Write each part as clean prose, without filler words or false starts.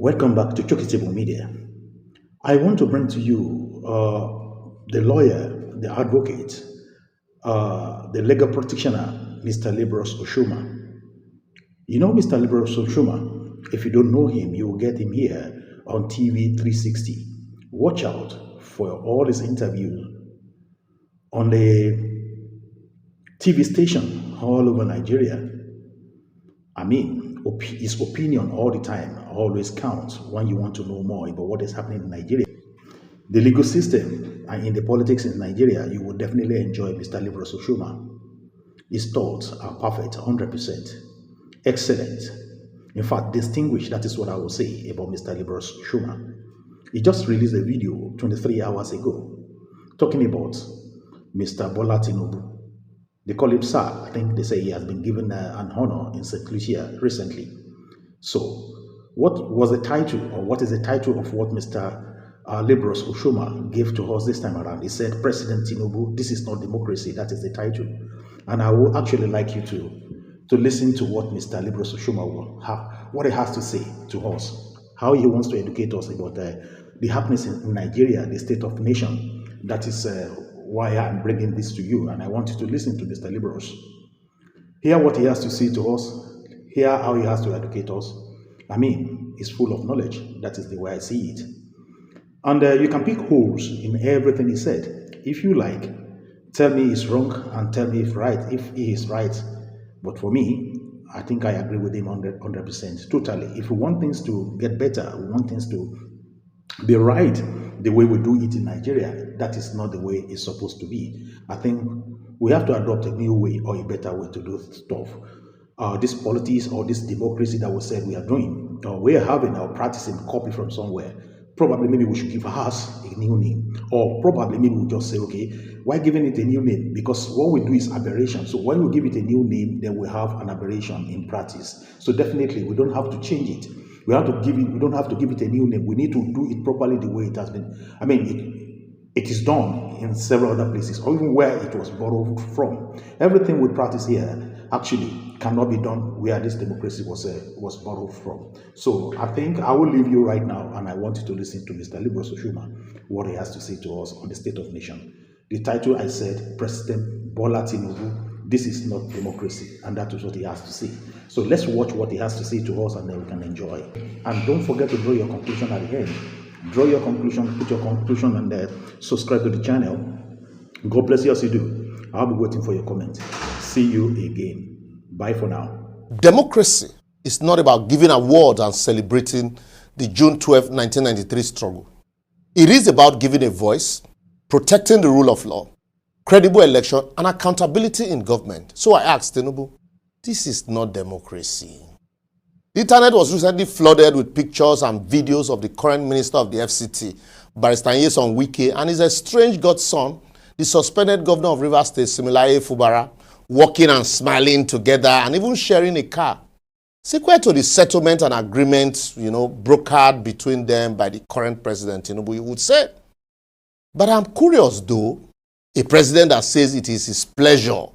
Welcome back to Chokitable Media. I want to bring to you the lawyer, the advocate, the legal practitioner, Mr. Librous Oshoma. You know Mr. Librous Oshoma? If you don't know him, you will get him here on TV 360. Watch out for all his interviews on the TV station all over Nigeria. I mean, his opinion all the time always counts when you want to know more about what is happening in Nigeria. The legal system and in the politics in Nigeria, you will definitely enjoy Mr. Librous Oshoma. His thoughts are perfect, 100%. Excellent. In fact, distinguished, that is what I will say about Mr. Librous Oshoma. He just released a video 23 hours ago talking about Mr. Bola Tinubu. They call him Sir. I think they say he has been given an honor in St. Lucia recently. So, what was the title, or what is the title of what Mr. Librous Oshoma gave to us this time around? He said, President Tinubu, this is not democracy. That is the title. And I would actually like you to listen to what Mr. Librous Oshoma will have, what he has to say to us, how he wants to educate us about the happenings in Nigeria, the state of nation. That is why I'm bringing this to you, and I want you to listen to Mr. Librous. Hear what he has to say to us, hear how he has to educate us. I mean, he's full of knowledge. That is the way I see it. And you can pick holes in everything he said. If you like, tell me he's wrong and tell me if he is right. But for me, I think I agree with him 100%, totally. If we want things to get better, we want things to be right the way we do it in Nigeria, that is not the way it's supposed to be. I think we have to adopt a new way or a better way to do stuff. This politics or this democracy that we said we are doing, we are having or practicing copy from somewhere. Probably maybe we should give us a new name, or probably maybe we just say, okay, why giving it a new name? Because what we do is aberration. So when we give it a new name, then we have an aberration in practice. So definitely we don't have to change it. We have to give it. We don't have to give it a new name. We need to do it properly the way it has been. I mean, it is done in several other places, or even where it was borrowed from. Everything we practice here actually cannot be done where this democracy was borrowed from. So I think I will leave you right now, and I want you to listen to Mr. Librous Oshoma, what he has to say to us on the state of nation. The title I said, President Bola Tinubu, this is not democracy, and that is what he has to say. So let's watch what he has to say to us, and then we can enjoy. And don't forget to draw your conclusion at the end. Draw your conclusion, put your conclusion, and subscribe to the channel. God bless you as you do. I'll be waiting for your comment. See you again. Bye for now. Democracy is not about giving awards and celebrating the June 12, 1993 struggle. It is about giving a voice, protecting the rule of law, credible election, and accountability in government. So I asked Tinubu, this is not democracy. The internet was recently flooded with pictures and videos of the current minister of the FCT, Barrister Nyesom Wike, and his estranged godson, the suspended governor of Rivers State, Similaye Fubara, walking and smiling together and even sharing a car. Sequel to the settlement and agreement, brokered between them by the current president, Tinubu, you would say. But I'm curious, though, a president that says it is his pleasure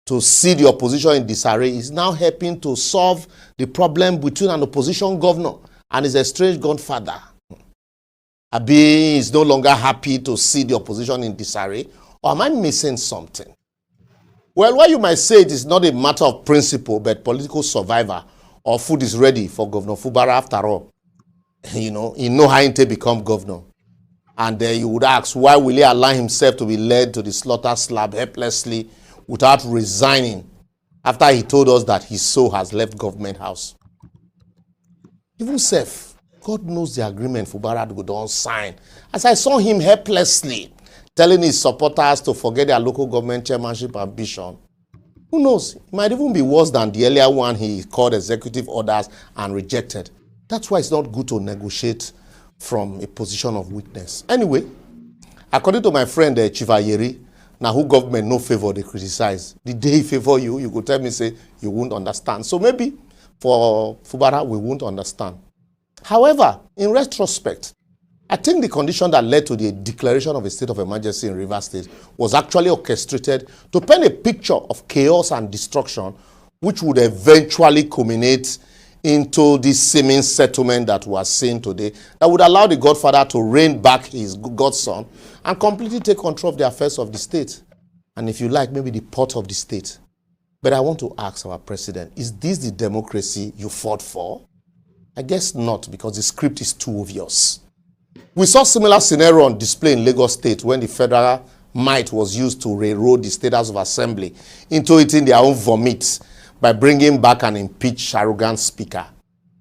to see the opposition in disarray is now helping to solve the problem between an opposition governor and his estranged godfather. Abi is no longer happy to see the opposition in disarray, or am I missing something? Well, while you might say it is not a matter of principle, but political survivor, or food is ready for Governor Fubara after all. He know how to become governor. And then you would ask, why will he allow himself to be led to the slaughter slab helplessly without resigning after he told us that his soul has left government house? Even self, God knows the agreement Fubara don't sign. As I saw him helplessly telling his supporters to forget their local government chairmanship ambition. Who knows? It might even be worse than the earlier one he called executive orders and rejected. That's why it's not good to negotiate from a position of weakness. Anyway, according to my friend Chief Ayeri, now who government no favor they criticize. The day he favor you, you could tell me say you won't understand. So maybe for Fubara we won't understand. However, in retrospect, I think the condition that led to the declaration of a state of emergency in Rivers State was actually orchestrated to paint a picture of chaos and destruction, which would eventually culminate into this seeming settlement that we are seeing today that would allow the godfather to rein back his godson and completely take control of the affairs of the state. And if you like, maybe the port of the state. But I want to ask our president, is this the democracy you fought for? I guess not, because the script is too obvious. We saw similar scenario on display in Lagos State when the federal might was used to railroad the State House of Assembly into eating their own vomit by bringing back an impeached, arrogant speaker.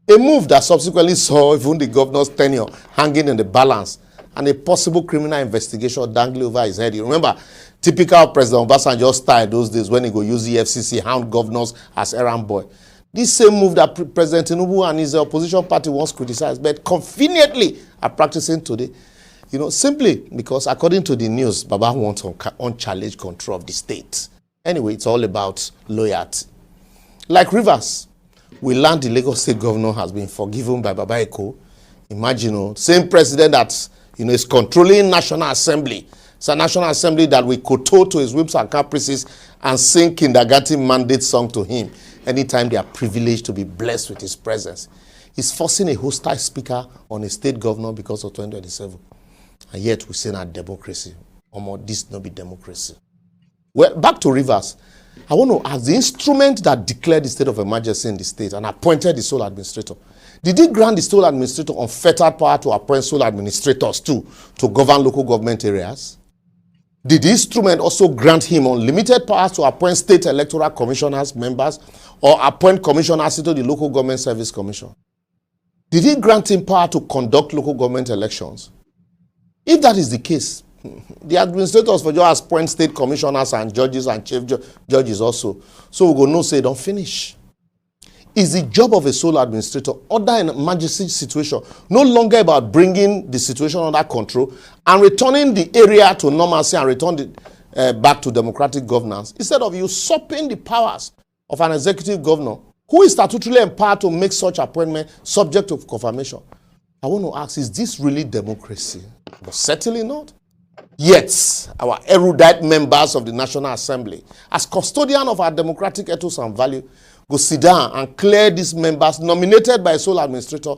A move that subsequently saw even the governor's tenure hanging in the balance and a possible criminal investigation dangling over his head. You remember, typical President Obasanjo style those days when he go use the FCC, hound governors as errand boy. This same move that President Tinubu and his opposition party once criticized, but conveniently are practicing today. You know, simply because according to the news, Baba wants unchallenged control of the state. Anyway, it's all about loyalty. Like Rivers, we learned the Lagos State governor has been forgiven by Baba Eko. Imagine, same president that, is controlling National Assembly. It's a National Assembly that we kowtow to his whims and caprices and sing kindergarten mandate song to him anytime they are privileged to be blessed with his presence. He's forcing a hostile speaker on a state governor because of 2027. And yet we say not democracy. This not be democracy. Well, back to Rivers. I want to ask, the instrument that declared the state of emergency in the state and appointed the sole administrator, did he grant the sole administrator unfettered power to appoint sole administrators too to govern local government areas? Did the instrument also grant him unlimited powers to appoint state electoral commissioners, members, or appoint commissioners into the local government service commission? Did he grant him power to conduct local government elections? If that is the case, the administrators for just appoint state commissioners and judges and chief judges also. So we go no say don't finish. Is the job of a sole administrator under an emergency situation no longer about bringing the situation under control and returning the area to normalcy and return it back to democratic governance instead of usurping the powers of an executive governor who is statutorily empowered to make such appointment subject to confirmation? I want to ask, is this really democracy? But certainly not. Yet, our erudite members of the National Assembly, as custodian of our democratic ethos and value, go sit down and clear these members nominated by a sole administrator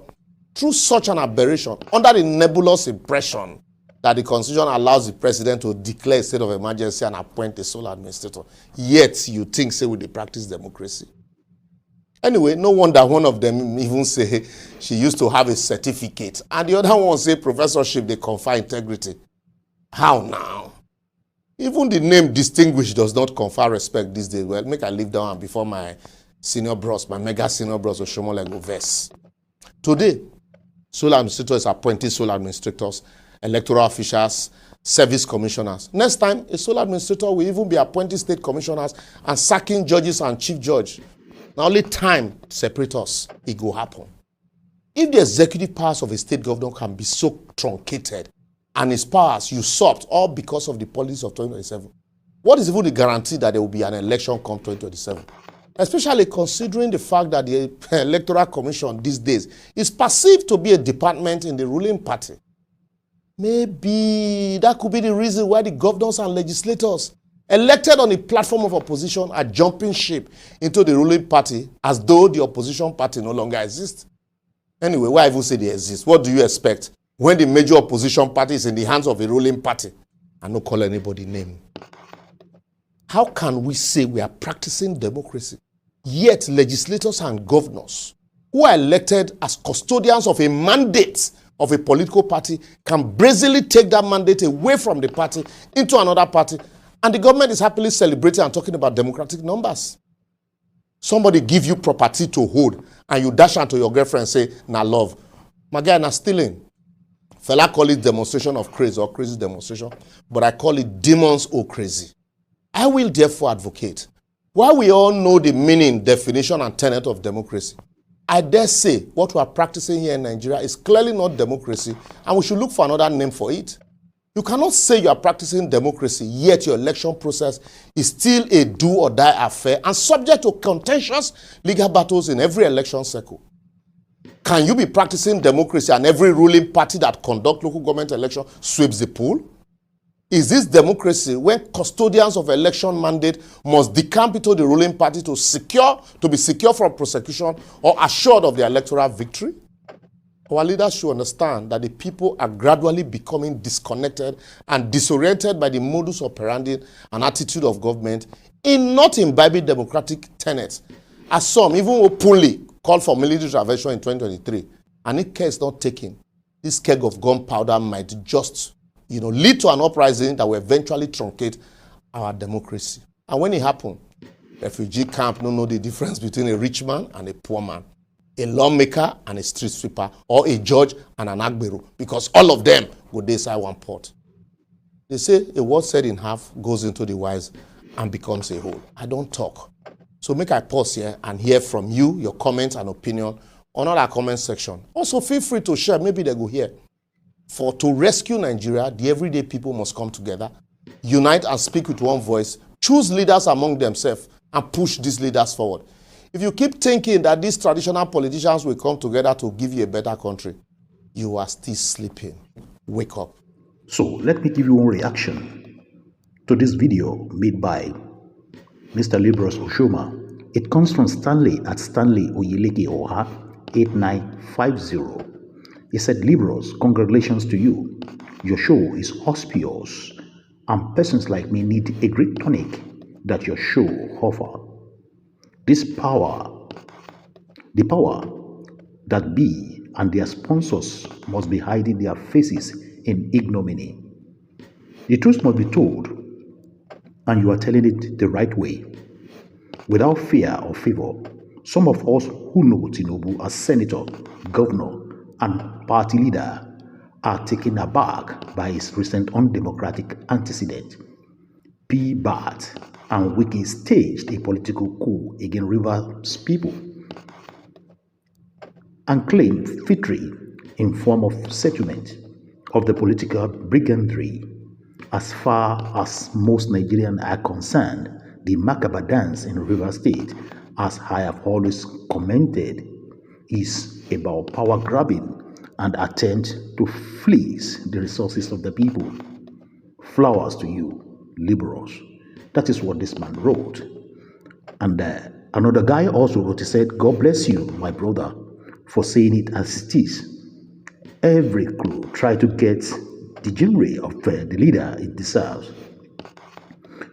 through such an aberration under the nebulous impression that the Constitution allows the president to declare a state of emergency and appoint a sole administrator. Yet, you think, say, they practice democracy. Anyway, no wonder one of them even say she used to have a certificate. And the other one say professorship, they confer integrity. How now? Even the name distinguished does not confer respect these days. Well, make I leave down before my senior bros, my mega senior bros, Oshoma go verse. Today, sole administrators appointed sole administrators, electoral officials, service commissioners. Next time, a sole administrator will even be appointing state commissioners and sacking judges and chief judge. Now only time separate us, it will happen. If the executive powers of a state governor can be so truncated and his powers usurped all because of the policies of 2027, what is even the guarantee that there will be an election come 2027? Especially considering the fact that the Electoral Commission these days is perceived to be a department in the ruling party. Maybe that could be the reason why the governors and legislators elected on the platform of opposition are jumping ship into the ruling party as though the opposition party no longer exists. Anyway, why even say they exist? What do you expect when the major opposition party is in the hands of a ruling party and not call anybody name? How can we say we are practicing democracy, yet legislators and governors who are elected as custodians of a mandate of a political party can brazenly take that mandate away from the party into another party, and the government is happily celebrating and talking about democratic numbers? Somebody give you property to hold and you dash out to your girlfriend and say, "Na love." My guy, na stealing. Fella call it demonstration of crazy or crazy demonstration, but I call it demons or crazy. I will therefore advocate, while we all know the meaning, definition, and tenet of democracy, I dare say what we are practicing here in Nigeria is clearly not democracy, and we should look for another name for it. You cannot say you are practicing democracy, yet your election process is still a do-or-die affair and subject to contentious legal battles in every election cycle. Can you be practicing democracy and every ruling party that conducts local government election sweeps the pool? Is this democracy when custodians of election mandate must decamp into the ruling party to be secure from prosecution or assured of their electoral victory? Our leaders should understand that the people are gradually becoming disconnected and disoriented by the modus operandi and attitude of government in not imbibing democratic tenets, as some even openly called for military intervention in 2023. And if care is not taken, this keg of gunpowder might just lead to an uprising that will eventually truncate our democracy. And when it happens, refugee camp don't know the difference between a rich man and a poor man, a lawmaker and a street sweeper, or a judge and an agbero, because all of them go inside one pot. They say a word said in half goes into the wise and becomes a whole. I don't talk. So make I pause here and hear from you, your comments and opinion on our comment section. Also feel free to share, maybe they go here. For to rescue Nigeria, the everyday people must come together, unite and speak with one voice, choose leaders among themselves, and push these leaders forward. If you keep thinking that these traditional politicians will come together to give you a better country, you are still sleeping. Wake up. So let me give you one reaction to this video made by Mr. Librous Oshoma. It comes from Stanley at Stanley Oyeleke Oha 8950. He said, Librous, congratulations to you. Your show is auspicious, and persons like me need a great tonic that your show offers. The power that be and their sponsors must be hiding their faces in ignominy. The truth must be told, and you are telling it the right way, without fear or favor. Some of us who know Tinubu as senator, governor, and party leader are taken aback by his recent undemocratic antecedent. P-Bat and Wiki staged a political coup against Rivers people and claimed victory in form of settlement of the political brigandry. As far as most Nigerians are concerned, the macabre dance in Rivers State, as I have always commented, is about power grabbing and attempt to fleece the resources of the people. Flowers to you, liberals. That is what this man wrote. And another guy also wrote, he said, God bless you, my brother, for saying it as it is. Every crew try to get the genre of the leader it deserves.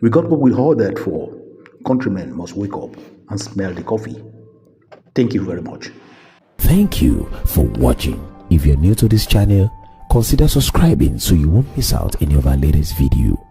We got what we ordered for. Countrymen must wake up and smell the coffee. Thank you very much. Thank you for watching. If you're new to this channel, consider subscribing so you won't miss out any of our latest video.